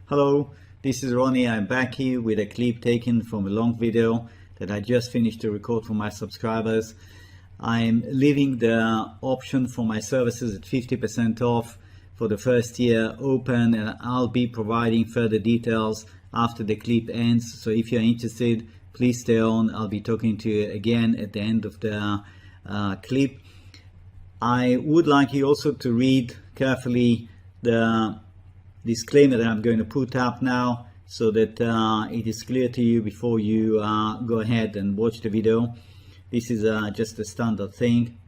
Hello, this is Ronnie. I'm back here with a clip taken from a long video that I just finished to record for my subscribers. I'm leaving the option for my services at 50% off for the first year open, and I'll be providing further details after the clip ends. So if you're interested, please stay on. I'll be talking to you again at the end of the clip. I would like you also to read carefully the disclaimer that I'm going to put up now, so that it is clear to you before you go ahead and watch the video. This is just a standard thing.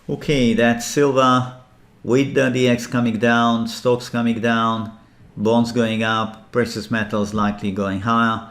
Okay, that's silver with the DX coming down, stocks coming down, bonds going up, precious metals likely going higher.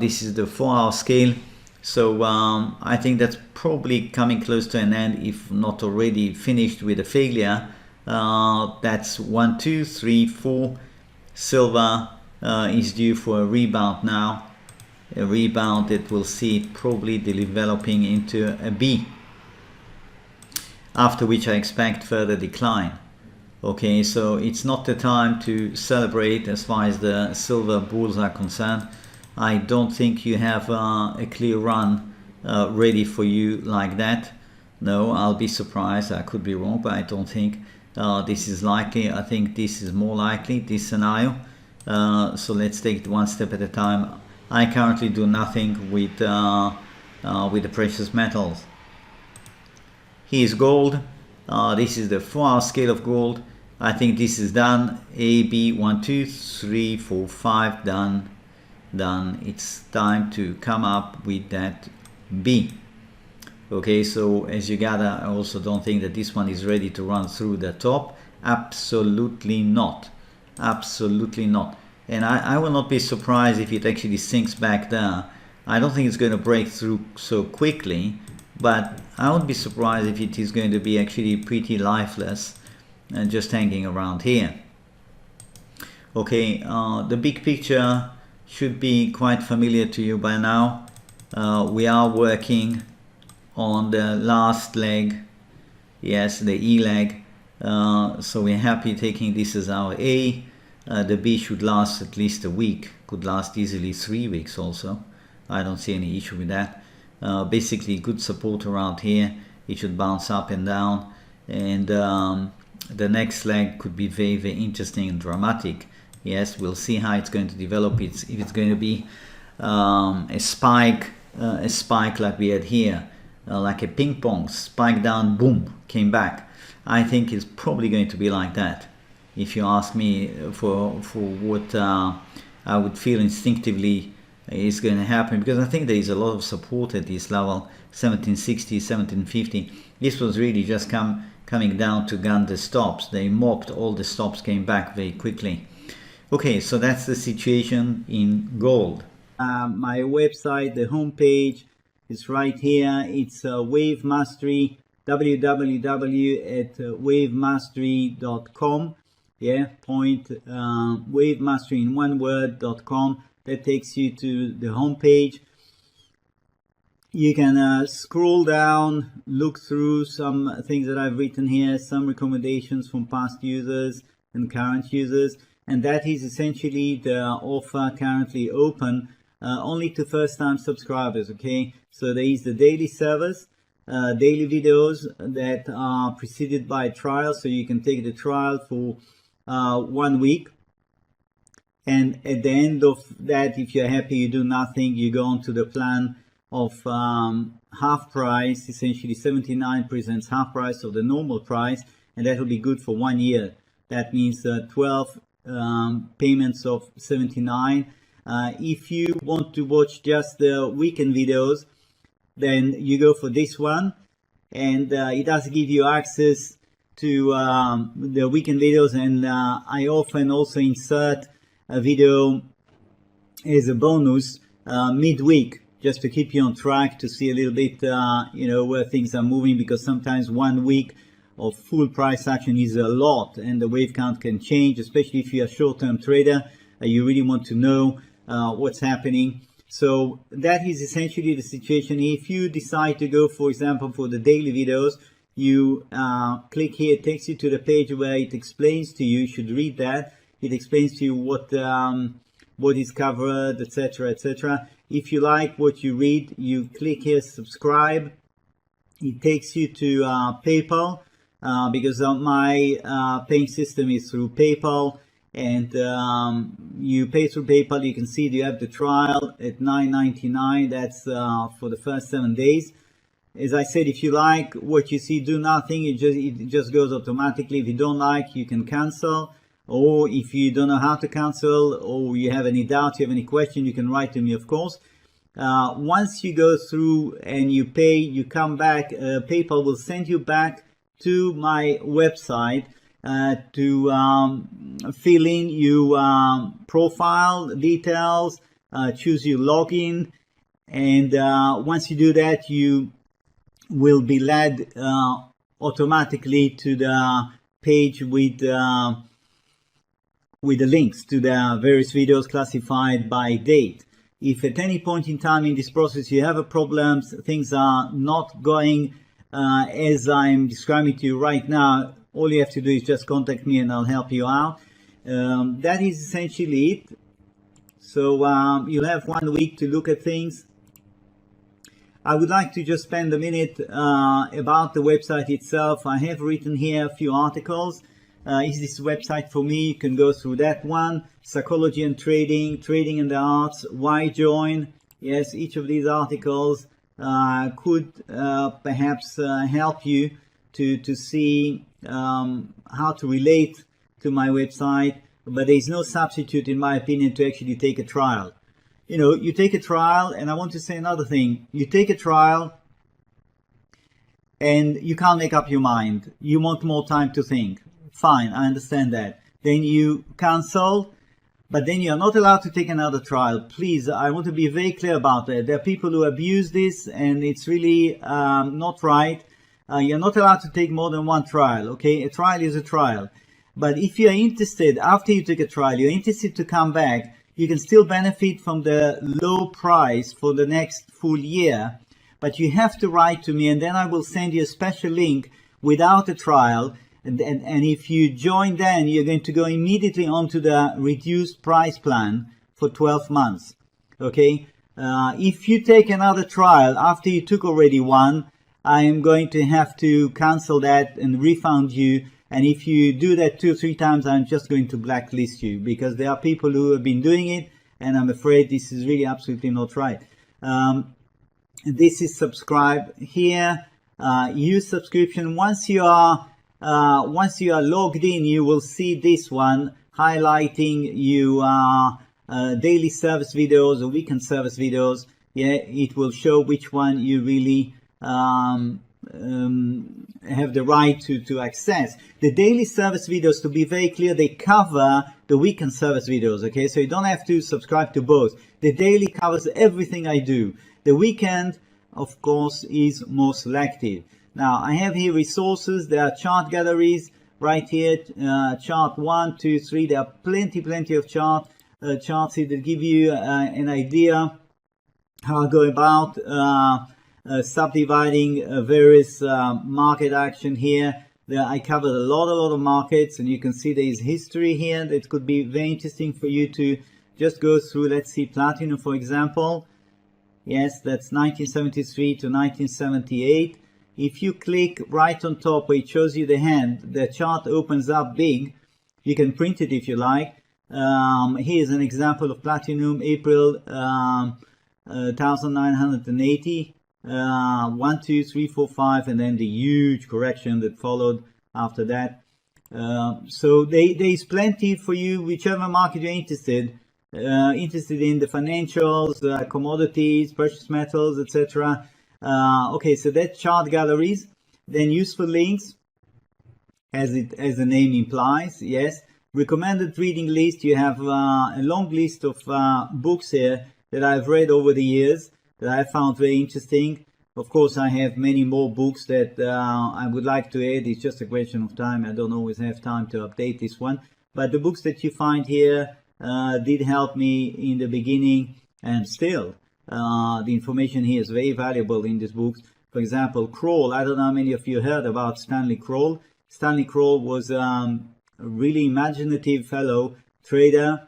This is the 4-hour scale. So I think that's probably coming close to an end, if not already finished with a failure. That's 1, 2, 3, 4. Silver is due for a rebound now. A rebound that will see it probably developing into a B, after which I expect further decline. Okay, so it's not the time to celebrate as far as the silver bulls are concerned. I don't think you have a clear run ready for you like that. No, I'll be surprised. I could be wrong, but I don't think this is likely. I think this is more likely, this scenario. So let's take it one step at a time. I currently do nothing with the precious metals. Here's gold. This is the 4-hour scale of gold. I think this is done. A, B, 1, 2, 3, 4, 5, done. It's time to come up with that B. Okay, so as you gather, I also don't think that this one is ready to run through the top. Absolutely not. Absolutely not. And I will not be surprised if it actually sinks back there. I don't think it's going to break through so quickly, but I would be surprised if it is going to be actually pretty lifeless and just hanging around here. Okay, the big picture should be quite familiar to you by now. We are working on the last leg, yes, the E leg. So we're happy taking this as our A. The B should last at least a week, could last easily 3 weeks also. I don't see any issue with that. Basically good support around here. It should bounce up and down, and the next leg could be very, very interesting and dramatic. Yes, we'll see how it's going to develop. If it's going to be a spike like we had here, like a ping pong spike down, boom, came back. I think it's probably going to be like that, if you ask me, for what I would feel instinctively is going to happen, because I think there is a lot of support at this level, 1760, 1750. This was really just coming down to gun the stops. They mocked all the stops, came back very quickly. Okay, so that's the situation in gold. My website, the homepage is right here. It's Wave Mastery, www.wavemastery.com. Yeah, wavemastery in one word.com. That takes you to the home page. You can scroll down, look through some things that I've written here, some recommendations from past users and current users, and that is essentially the offer currently open only to first-time subscribers. Okay, so there is the daily service, daily videos that are preceded by a trial, so you can take the trial for 1 week. And at the end of that, if you're happy, you do nothing, you go on to the plan of half price. Essentially 79 presents half price of the normal price, and that will be good for 1 year. That means 12 payments of 79. If you want to watch just the weekend videos, then you go for this one, and it does give you access to the weekend videos, and I often also insert a video as a bonus midweek, just to keep you on track, to see a little bit where things are moving, because sometimes 1 week of full price action is a lot, and the wave count can change, especially if you're a short-term trader. You really want to know what's happening. So that is essentially the situation. If you decide to go, for example, for the daily videos, you click here, it takes you to the page where it explains to you. You should read that. It explains to you what is covered, etc., etc. If you like what you read, you click here, subscribe. It takes you to PayPal, because my paying system is through PayPal, and you pay through PayPal. You can see you have the trial at $9.99. That's for the first 7 days. As I said, if you like what you see, do nothing. It just goes automatically. If you don't like, you can cancel. Or if you don't know how to cancel, or you have any doubt, you have any question, you can write to me, of course. Once you go through and you pay, you come back, PayPal will send you back to my website to fill in your profile details, choose your login, and once you do that, you will be led automatically to the page with the links to the various videos classified by date. If at any point in time in this process you have a problem, things are not going as I'm describing to you right now, all you have to do is just contact me and I'll help you out. That is essentially it. So you'll have 1 week to look at things. I would like to just spend a minute about the website itself. I have written here a few articles. Is this website for me? You can go through that one. Psychology and trading, trading and the arts, why join? Yes, each of these articles could perhaps help you to see how to relate to my website, but there is no substitute, in my opinion, to actually take a trial. You know, you take a trial, and I want to say another thing. You take a trial and you can't make up your mind. You want more time to think. Fine, I understand that. Then you cancel, but then you're not allowed to take another trial. Please, I want to be very clear about that. There are people who abuse this, and it's really not right. You're not allowed to take more than one trial, okay? A trial is a trial. But if you're interested, after you take a trial, you're interested to come back, you can still benefit from the low price for the next full year. But you have to write to me, and then I will send you a special link without a trial. And if you join, then you're going to go immediately onto the reduced price plan for 12 months. Okay? If you take another trial after you took already one, I am going to have to cancel that and refund you. And if you do that 2 or 3 times, I'm just going to blacklist you, because there are people who have been doing it, and I'm afraid this is really absolutely not right. This is subscribe here. Use subscription. Once you are logged in, you will see this one highlighting you daily service videos or weekend service videos. Yeah, it will show which one you really have the right to access. The daily service videos, to be very clear, they cover the weekend service videos. Okay, so you don't have to subscribe to both. The daily covers everything I do. The weekend, of course, is more selective. Now, I have here resources. There are chart galleries right here, chart 1, 2, 3. There are plenty of charts here that give you an idea how I go about subdividing various market action here. I covered a lot of markets, and you can see there is history here that could be very interesting for you to just go through. Let's see, platinum, for example. Yes, that's 1973 to 1978. If you click right on top where it shows you the hand, the chart opens up big. You can print it if you like. Here's an example of platinum, April 1980. 1, 2, 3, 4, 5, and then the huge correction that followed after that. So there is plenty for you, whichever market you're interested in, the financials, commodities, precious metals, etc. Okay, so that's chart galleries. Then useful links, as the name implies. Yes. Recommended reading list. You have a long list of books here that I've read over the years that I found very interesting. Of course, I have many more books that I would like to add. It's just a question of time. I don't always have time to update this one. But the books that you find here did help me in the beginning, and still the information here is very valuable in these books. For example, Kroll. I don't know how many of you heard about Stanley Kroll. Stanley Kroll was a really imaginative fellow trader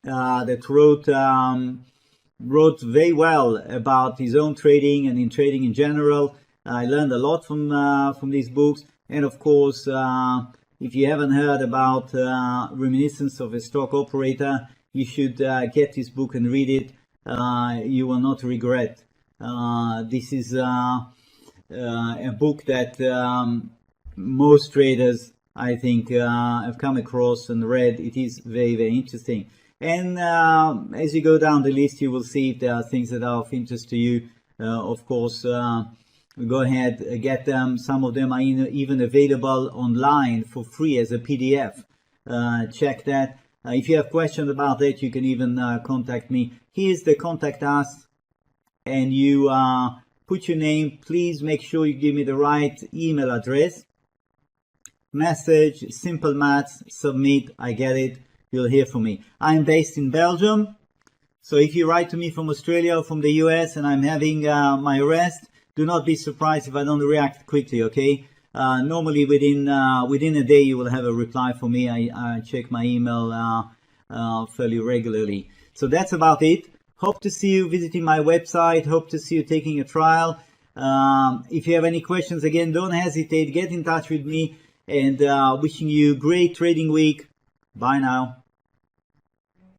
that wrote very well about his own trading and in trading in general. I learned a lot from these books. And of course, if you haven't heard about Reminiscence of a Stock Operator, you should get this book and read it. You will not regret. This is a book that most traders, I think, have come across and read. It is very, very interesting. And as you go down the list, you will see if there are things that are of interest to you. Of course, go ahead, get them. Some of them are even available online for free as a PDF. Check that. If you have questions about that, you can even contact me. Here's the contact us, and you put your name. Please make sure you give me the right email address. Message, simple maths, submit, I get it. You'll hear from me. I'm based in Belgium, so if you write to me from Australia or from the US and I'm having my rest, do not be surprised if I don't react quickly, okay? Normally within a day you will have a reply from me. I check my email fairly regularly. So that's about it. Hope to see you visiting my website. Hope to see you taking a trial. If you have any questions, again, don't hesitate. Get in touch with me, and wishing you great trading week. Bye now.